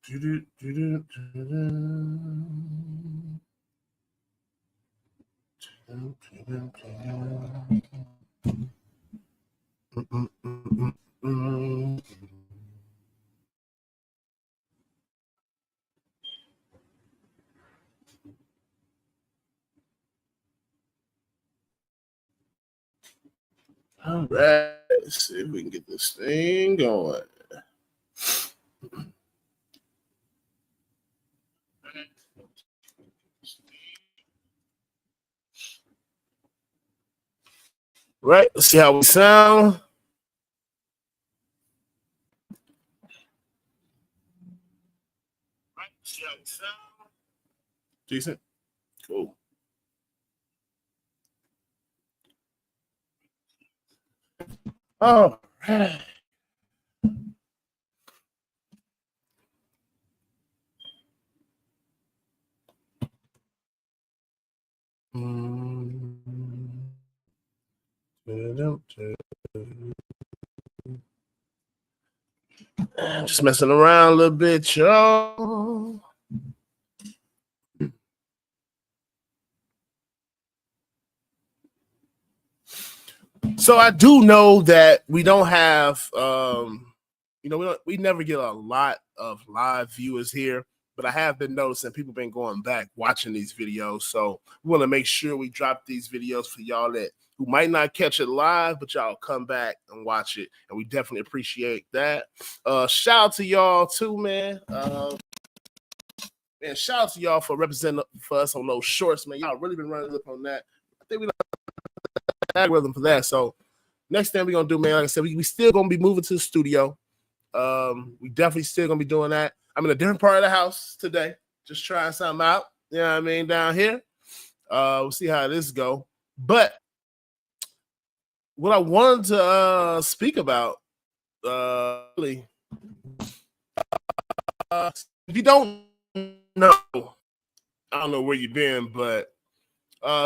All right, let's see if we can get this thing going. Right, let's see how we sound. Right, let's see how we sound. Decent, cool. All right. Just messing around a little bit, y'all. So I do know that we don't have, we never get a lot of live viewers here, but I have been noticing people been going back watching these videos. So we want to make sure we drop these videos for y'all that who might not catch it live, but y'all come back and watch it, and we definitely appreciate that. Shout out to y'all too, man. And shout out to y'all for representing for us on those shorts, man. Y'all really been running up on that. I think we algorithm for that. So next thing we're gonna do, man, like I said, we still gonna be moving to the studio. We definitely still gonna be doing that. I'm in a different part of the house today, just trying something out. You know what I mean? Down here. We'll see how this go. But what I wanted to speak about, really, if you don't know, I don't know where you've been, but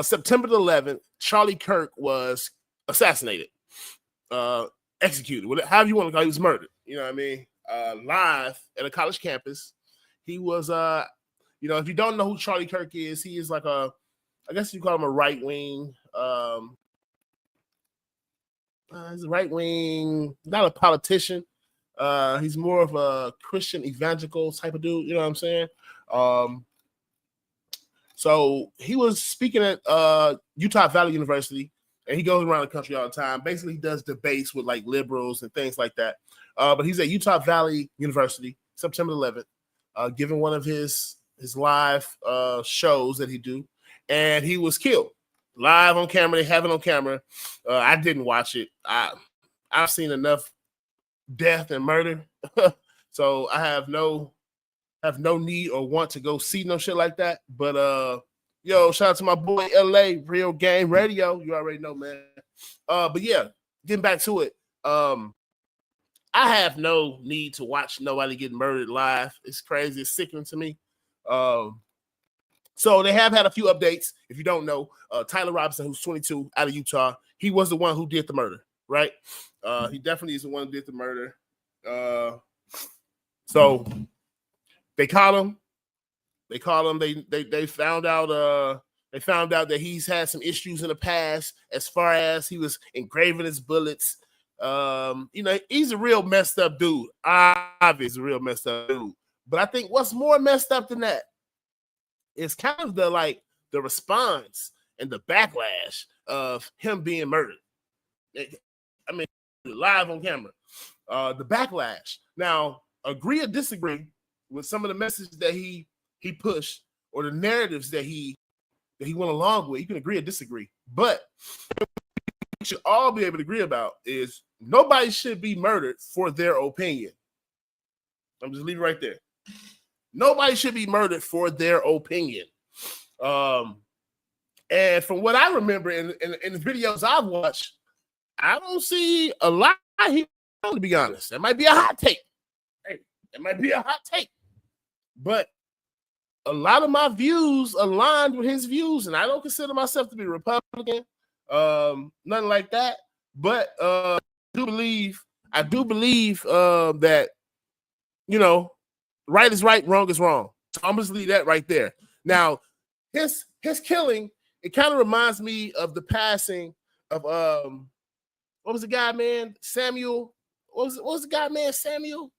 September the 11th, Charlie Kirk was assassinated, executed, however you want to call it. He was murdered. You know what I mean? Live at a college campus. He was, if you don't know who Charlie Kirk is, he is like I guess you call him a right wing. He's a right wing, not a politician. He's more of a Christian evangelical type of dude. You know what I'm saying? So he was speaking at Utah Valley University, and he goes around the country all the time. Basically, he does debates with like liberals and things like that. But he's at Utah Valley University, September 11th, giving one of his live shows that he do, and he was killed live on camera. They have it on camera. I didn't watch it. I've seen enough death and murder, so I have no need or want to go see no shit like that. But yo, shout out to my boy LA Real Game Radio. You already know, man. But yeah, getting back to it. I have no need to watch nobody get murdered live. It's crazy. It's sickening to me. So they have had a few updates. If you don't know, Tyler Robinson, who's 22, out of Utah, he was the one who did the murder, right? He definitely is the one who did the murder. So they caught him. They found out. They found out that he's had some issues in the past, as far as he was engraving his bullets. He's a real messed up dude. Obviously, a real messed up dude. But I think what's more messed up than that is kind of the response and the backlash of him being murdered. I mean, live on camera. The backlash. Now, agree or disagree with some of the messages that he pushed or the narratives that he went along with. You can agree or disagree, but what we should all be able to agree about is nobody should be murdered for their opinion. I'm just leaving it right there. Nobody should be murdered for their opinion. And from what I remember in the videos I've watched, I don't see a lot here, to be honest. That might be a hot take. Hey, it might be a hot take. But a lot of my views aligned with his views, and I don't consider myself to be Republican, nothing like that. But I do believe that, right is right, wrong is wrong. So I'm just leave that right there. Now, his killing, it kind of reminds me of the passing of what was the guy, man? Samuel. What was the guy, man? Samuel.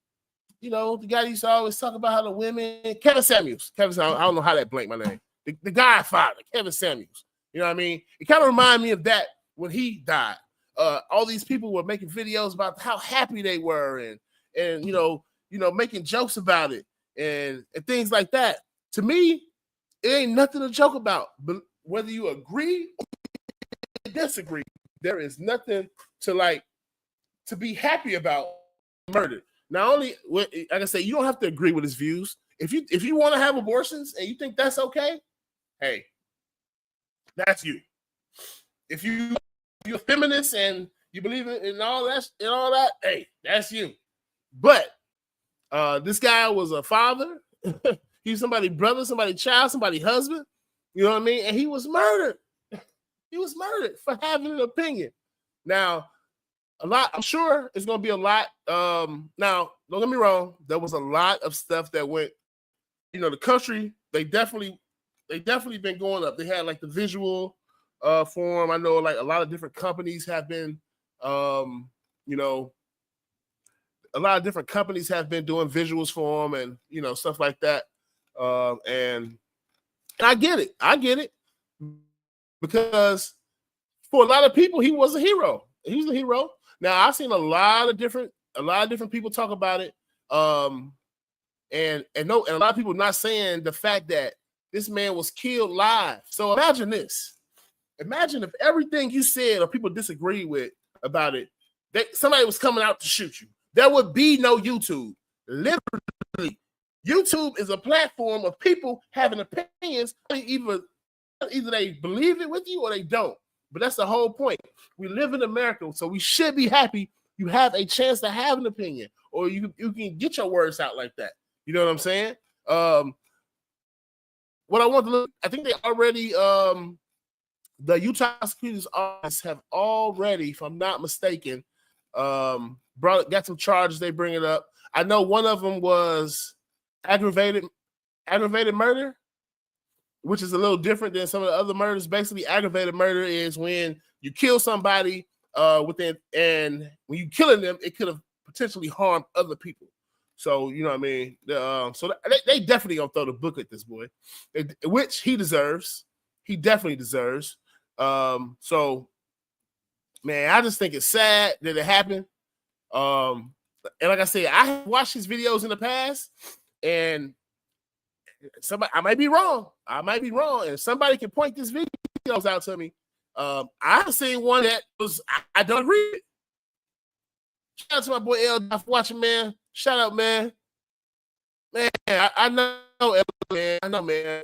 You know, the guy used to always talk about how the women. Kevin Samuels. I don't know how that blanked my name. The Godfather, Kevin Samuels. You know what I mean? It kind of reminded me of that when he died. All these people were making videos about how happy they were and you know making jokes about it and things like that. To me, it ain't nothing to joke about. But whether you agree or disagree, there is nothing to be happy about murder. Not only, like I say, you don't have to agree with his views. If you want to have abortions and you think that's okay, hey, that's you. If you're a feminist and you believe in all that, hey, that's you. But this guy was a father. He was somebody's brother, somebody's child, somebody's husband. You know what I mean? And he was murdered. He was murdered for having an opinion. Now, I'm sure it's going to be a lot. Now, don't get me wrong. There was a lot of stuff that went, the country, they definitely been going up. They had like the visual form. I know like a lot of different companies have been, a lot of different companies have been doing visuals for him and, stuff like that. And I get it because for a lot of people, he was a hero. He was a hero. Now I've seen a lot of different people talk about it. And a lot of people not saying the fact that this man was killed live. So imagine this. Imagine if everything you said or people disagree with about it, that somebody was coming out to shoot you. There would be no YouTube. Literally, YouTube is a platform of people having opinions. Either they believe it with you or they don't. But that's the whole point. We live in America, so we should be happy you have a chance to have an opinion, or you can get your words out like that. You know what I'm saying? What I want to look, I think they already, the Utah Prosecutor's Office have already, if I'm not mistaken, got some charges. They bring it up. I know one of them was aggravated murder, which is a little different than some of the other murders. Basically, aggravated murder is when you kill somebody and when you killing them, it could have potentially harmed other people. So, you know what I mean? So they definitely gonna throw the book at this boy, which he deserves. He definitely deserves. So, man, I just think it's sad that it happened. And like I said, I watched his videos in the past, and I might be wrong. And somebody can point these videos out to me. I've seen one that was I don't agree with. Shout out to my boy L for watching, man. Shout out, man. Man, I know L, man. I know, man.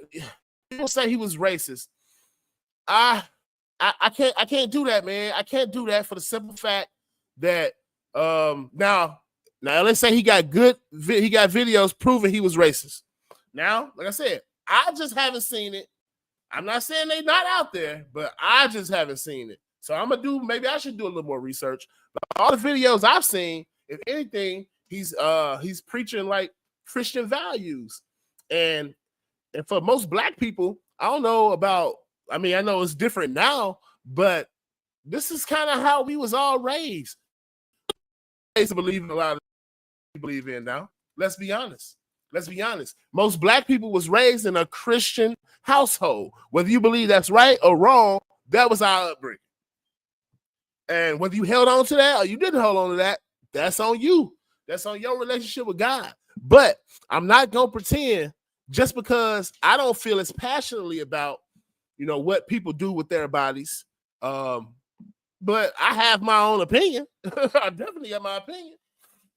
People say he was racist. I can't do that, man. I can't do that for the simple fact that now let's say he got videos proving he was racist. Now, like I said, I just haven't seen it. I'm not saying they're not out there, but I just haven't seen it. So maybe I should do a little more research. But all the videos I've seen, if anything, he's preaching like Christian values. And for most Black people, I don't know about, I know it's different now, but this is kind of how we was all raised. To believe in a lot of people believe in now. Let's be honest. Most Black people was raised in a Christian household. Whether you believe that's right or wrong, that was our upbringing. And whether you held on to that or you didn't hold on to that, that's on you. That's on your relationship with God. But I'm not going to pretend just because I don't feel as passionately about, what people do with their bodies. But I have my own opinion. I definitely have my opinion.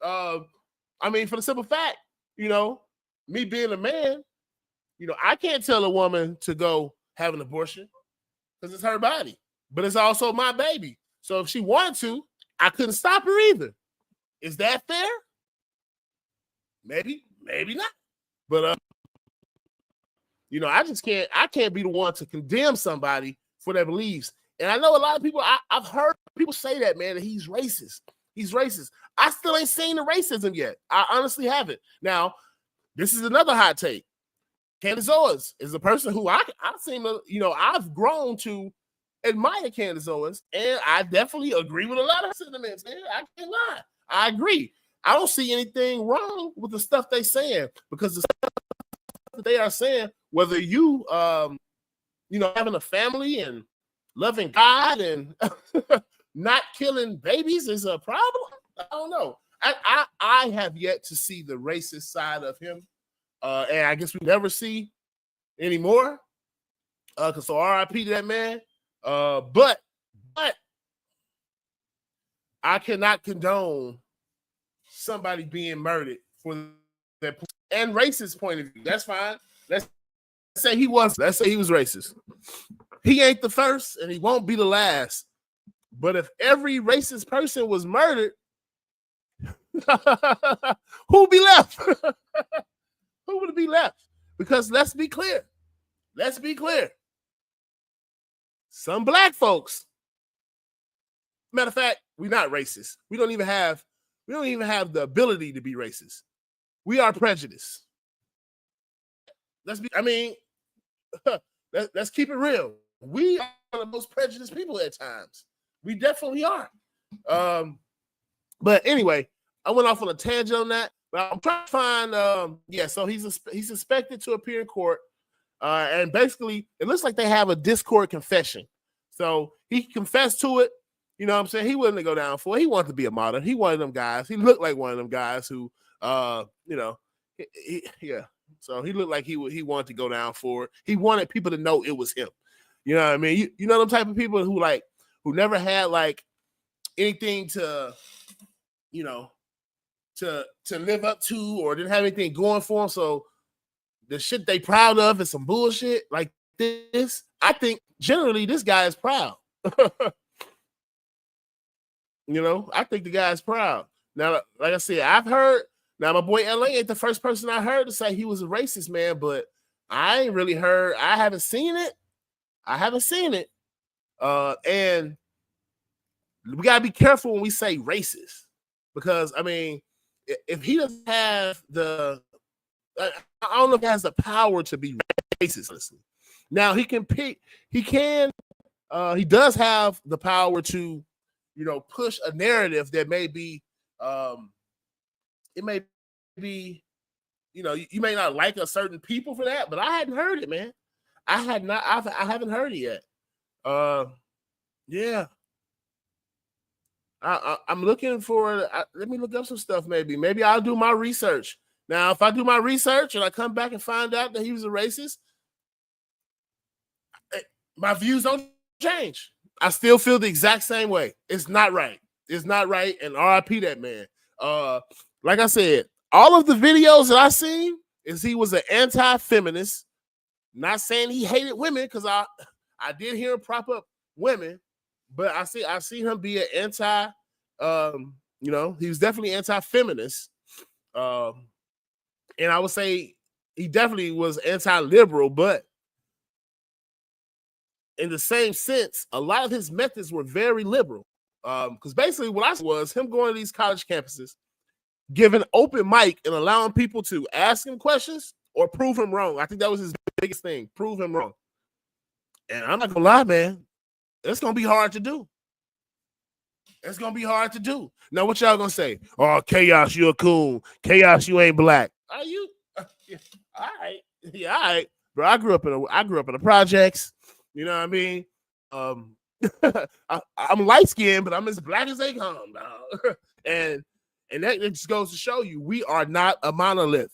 For the simple fact, me being a man, I can't tell a woman to go have an abortion because it's her body, but it's also my baby. So if she wanted to, I couldn't stop her either. Is that fair? Maybe not. But I can't be the one to condemn somebody for their beliefs. And I know a lot of people, I've heard people say that, man, that he's racist. He's racist. I still ain't seen the racism yet. I honestly haven't. Now, This is another hot take. Candace Owens is a person who I seem to, I've grown to admire Candace Owens, and I definitely agree with a lot of sentiments, man. I can't lie. I agree. I don't see anything wrong with the stuff they're saying, because the stuff that they are saying, whether you, having a family and loving God and not killing babies is a problem. I don't know. I have yet to see the racist side of him, and I guess we never see anymore. So RIP to that man. But I cannot condone somebody being murdered for that and racist point of view. That's fine. Let's say he was racist. He ain't the first, and he won't be the last. But if every racist person was murdered, who'll be left? Who would be left? Because let's be clear. Some black folks, matter of fact, we're not racist. We don't even have the ability to be racist. We are prejudiced. Let's keep it real. We are the most prejudiced people at times. We definitely are. But anyway, I went off on a tangent on that. But I'm trying to find. So he's expected to appear in court, and basically it looks like they have a Discord confession. So he confessed to it. You know what I'm saying? He wasn't to go down for it. He wanted to be a model. He one of them guys. He looked like one of them guys who, yeah. So he looked like he wanted to go down for it. He wanted people to know it was him. You know what I mean? You know them type of people who never had like anything to, to live up to, or didn't have anything going for them. So the shit they proud of is some bullshit like this. I think generally this guy is proud. I think the guy's proud. Now, like I said, I've heard. Now, my boy LA ain't the first person I heard to say he was a racist, man, but I ain't really heard. I haven't seen it. And we got to be careful when we say racist, because, I mean, if he doesn't have I don't know if he has the power to be racist, honestly. Now, he does have the power to, push a narrative that may be, it may be, you may not like a certain people for that, but I hadn't heard it, man. I haven't heard it yet. Yeah. I'm looking for, let me look up some stuff, maybe I'll do my research. Now, if I do my research and I come back and find out that he was a racist, my views don't change. I still feel the exact same way. It's not right. And RIP that man. Like I said, all of the videos that I seen is he was an anti-feminist. Not saying he hated women, because I did hear him prop up women, but I see him be an anti, he was definitely anti-feminist. And I would say he definitely was anti-liberal, but in the same sense, a lot of his methods were very liberal. Because basically what I saw was him going to these college campuses, giving open mic and allowing people to ask him questions or prove him wrong. I think that was his biggest thing, prove him wrong. And I'm not gonna lie, man, it's gonna be hard to do. Now, what y'all gonna say? Oh, Chaos, you're a coon. Chaos, you ain't black. Are you? Yeah, all right. Yeah, all right. Bro, I grew up in the projects. You know what I mean? I'm light skinned, but I'm as black as they come, dog. and that just goes to show you, we are not a monolith.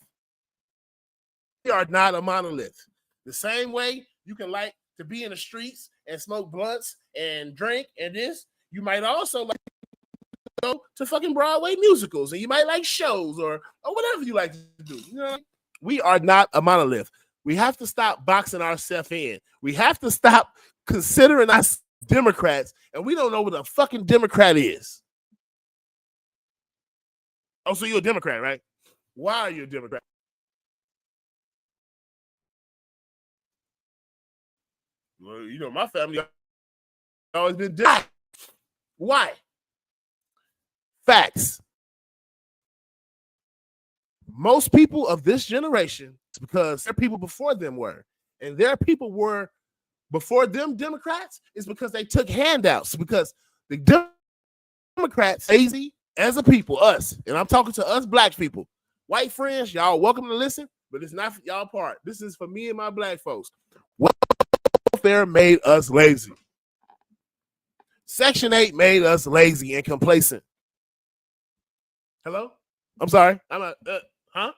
The same way you can like to be in the streets and smoke blunts and drink and this, you might also like to go to fucking Broadway musicals, and you might like shows or whatever you like to do. You know, we are not a monolith. We have to stop boxing ourselves in. We have to stop considering us Democrats, and we don't know what a fucking Democrat is. Oh, so you're a Democrat, right? Why are you a Democrat? Well, my family always been Democrat. Why? Facts. most people of this generation, it's because their people before them were, and their people were before them Democrats, is because they took handouts. Because the Democrats, lazy as a people, us, and I'm talking to us black people, white friends, y'all welcome to listen, but it's not for y'all part. This is for me and my black folks. Welfare made us lazy. Section 8 made us lazy and complacent. Hello? I'm sorry. I'm not, huh?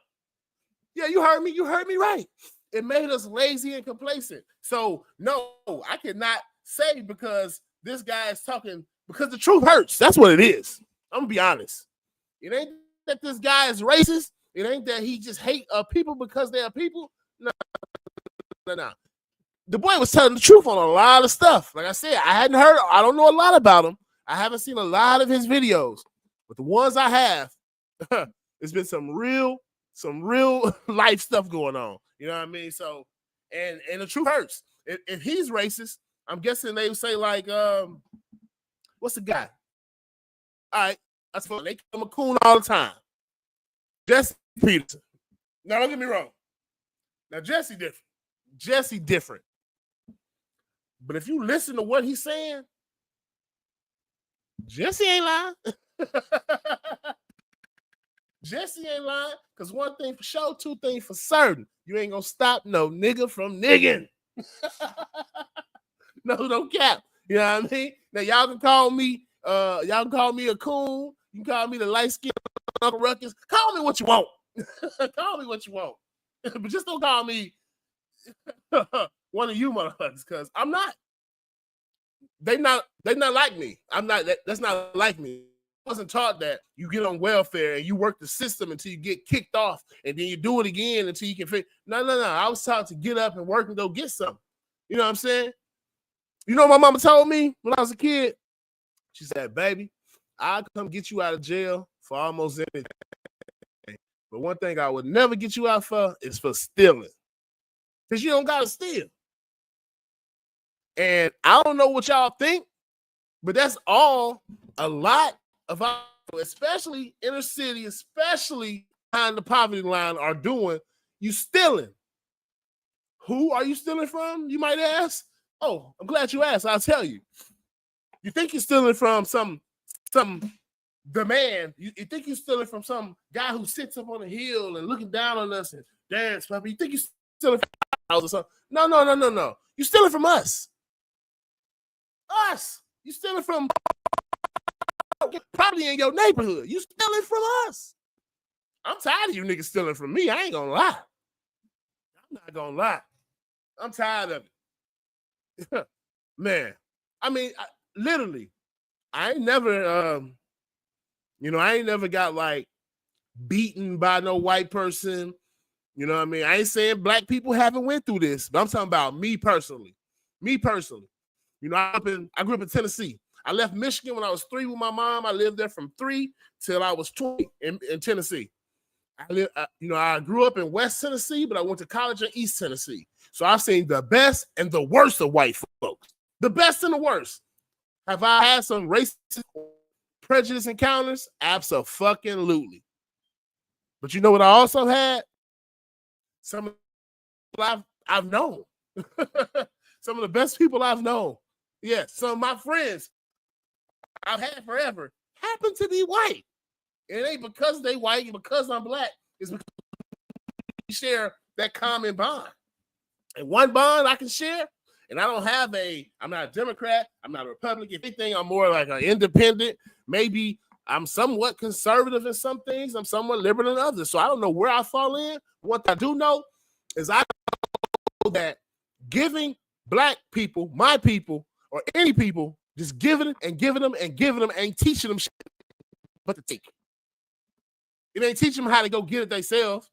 Yeah, you heard me. You heard me right. It made us lazy and complacent. So, no, I cannot say because this guy is talking, because the truth hurts. That's what it is. I'm going to be honest. It ain't that this guy is racist. It ain't that he just hate people because they are people. No. The boy was telling the truth on a lot of stuff. Like I said, I don't know a lot about him. I haven't seen a lot of his videos. But the ones I have, it's been some real life stuff going on. You know what I mean? So, and the truth hurts. If he's racist, I'm guessing they would say like, what's the guy? All right, that's fine. They call him a coon all the time. Jesse Peterson. Now, don't get me wrong. Now, Jesse different. But if you listen to what he's saying, Jesse ain't lying. Jesse ain't lying, because one thing for sure, two things for certain. You ain't gonna stop no nigga from nigging. No, don't cap. You know what I mean? Now y'all can call me a coon. You can call me the light-skinned Uncle Ruckus. Call me what you want. Call me what you want. But just don't call me one of you motherfuckers, because I'm not. They not like me. I'm not. That's not like me. I wasn't taught that you get on welfare and you work the system until you get kicked off, and then you do it again until you can fix. No. I was taught to get up and work and go get something. You know what I'm saying? You know what my mama told me when I was a kid? She said, baby, I'll come get you out of jail for almost anything. But one thing I would never get you out for is for stealing. Because you don't got to steal. And I don't know what y'all think, but that's all a lot of our, especially inner city, especially behind the poverty line, are doing. You stealing. Who are you stealing from, you might ask? Oh, I'm glad you asked. I'll tell you. You think you're stealing from some demand. You think you're stealing from some guy who sits up on a hill and looking down on us and dance, puppy. You think you're stealing from house or something? No. You're stealing from us. Us. You're stealing from probably in your neighborhood. You stealing from us. I'm tired of you niggas stealing from me. I ain't gonna lie. I'm not gonna lie. I'm tired of it. Man. I mean, literally, I ain't never got like beaten by no white person. You know what I mean? I ain't saying black people haven't went through this, but I'm talking about me personally. You know, I grew up in Tennessee. I left Michigan when I was 3 with my mom. I lived there from 3 till I was 20 in Tennessee. I grew up in West Tennessee, but I went to college in East Tennessee. So I've seen the best and the worst of white folks. The best and the worst. Have I had some racist prejudice encounters? Abso-fucking-lutely. But you know what I also had? Some of the people I've known. Some of the best people I've known. Yes, some of my friends I've had forever happen to be white. It ain't because they white and because I'm black. It's because we share that common bond. And one bond I can share, and I'm not a Democrat, I'm not a Republican. If anything, I'm more like an independent. Maybe I'm somewhat conservative in some things. I'm somewhat liberal in others. So I don't know where I fall in. What I do know is I know that giving black people, my people, or any people, just giving them ain't teaching them shit but to take. It ain't teaching them how to go get it themselves.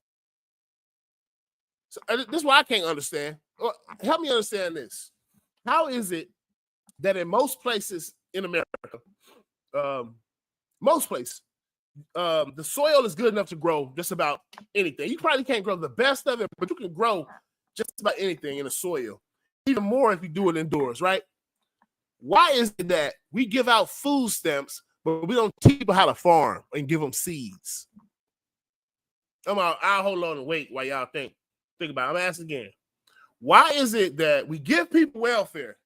So this is why I can't understand. Help me understand this. How is it that in most places in America, the soil is good enough to grow just about anything? You probably can't grow the best of it, but you can grow just about anything in the soil. Even more if you do it indoors, right? Why is it that we give out food stamps, but we don't teach people how to farm and give them seeds? I'll hold on and wait while y'all think about it. I'm asking again. Why is it that we give people welfare?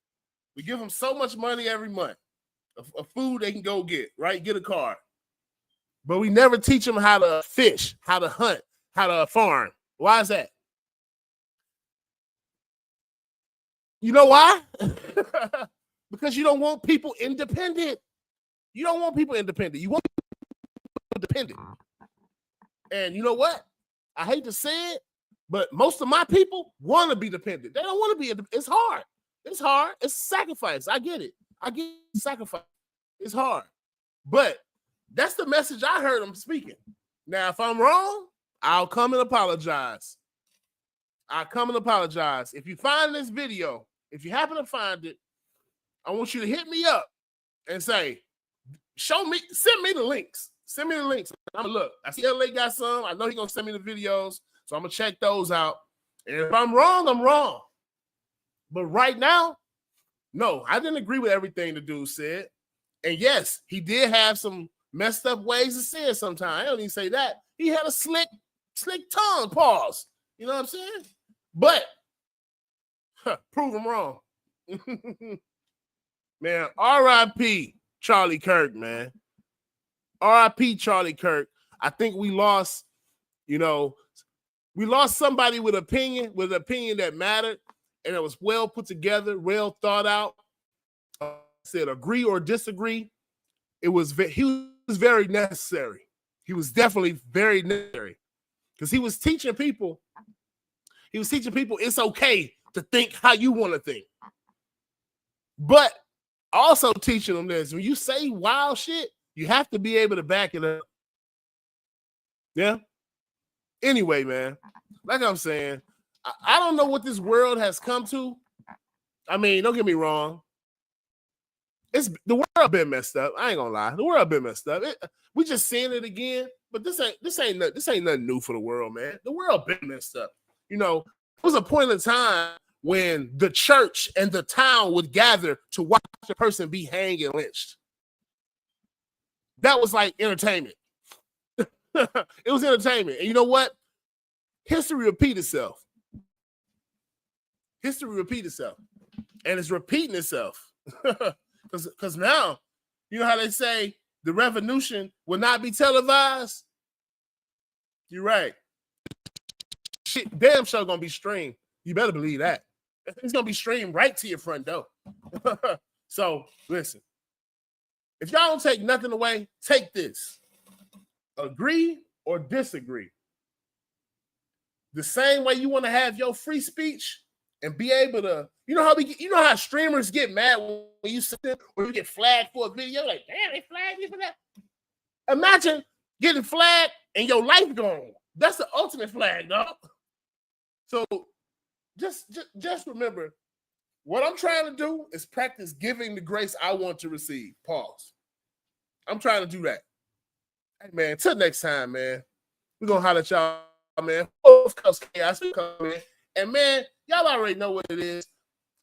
We give them so much money every month of food they can go get, right? Get a car. But we never teach them how to fish, how to hunt, how to farm. Why is that? You know why? Because you don't want people independent. You don't want people independent. You want people dependent. And you know what? I hate to say it, but most of my people want to be dependent. They don't want to be independent. It's hard. It's hard. It's sacrifice. I get it. I get sacrifice. It's hard. But that's the message I heard them speaking. Now, if I'm wrong, I'll come and apologize. I'll come and apologize. If you find this video, if you happen to find it, I want you to hit me up and say, send me the links. Send me the links. I'm gonna look. I see LA got some. I know he's gonna send me the videos, so I'm gonna check those out. And if I'm wrong, I'm wrong. But right now, no, I didn't agree with everything the dude said. And yes, he did have some messed up ways to say it sometimes. I don't even say that. He had a slick tongue, pause. You know what I'm saying? But prove him wrong. Man, R.I.P. Charlie Kirk, man. R.I.P. Charlie Kirk. I think we lost, we lost somebody with an opinion that mattered, and it was well put together, well thought out. Said agree or disagree. He was very necessary. He was definitely very necessary because he was teaching people. It's okay to think how you want to think, but also teaching them this: when you say wild shit, you have to be able to back it up. Yeah. Anyway, man, like I'm saying, I don't know what this world has come to. I mean, don't get me wrong. The world been messed up. I ain't gonna lie. The world been messed up. We just seeing it again, but this ain't nothing new for the world, man. The world been messed up. There was a point in time when the church and the town would gather to watch a person be hanged and lynched. That was like entertainment. It was entertainment. And you know what? History repeats itself. And it's repeating itself. Because now, you know how they say the revolution will not be televised? You're right. Shit, damn sure gonna be streamed. You better believe that. It's gonna be streamed right to your front door. So listen, if y'all don't take nothing away, take this. Agree or disagree. The same way you want to have your free speech and be able to, you know how streamers get mad when you sit there or you get flagged for a video, like, damn, they flagged me for that. Imagine getting flagged and your life gone. That's the ultimate flag, dog. So just remember, what I'm trying to do is practice giving the grace I want to receive. Pause. I'm trying to do that. Hey, man, till next time, man. We're going to holler at y'all, man. Of course, chaos coming. And, man, y'all already know what it is.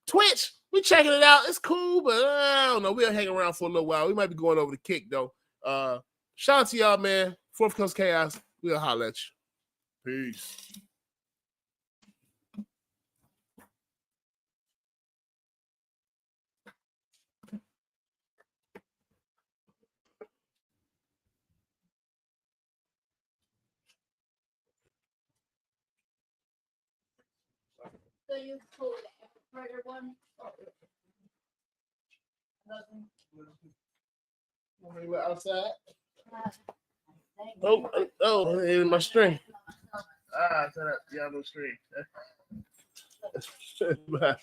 Twitch, we checking it out. It's cool, but I don't know. We'll hang around for a little while. We might be going over the kick, though. Shout out to y'all, man. Fourth Coast Chaos. We'll holler at you. Peace. So you pull the further one? Outside? In my string. Set up. Yeah, no string. Bye.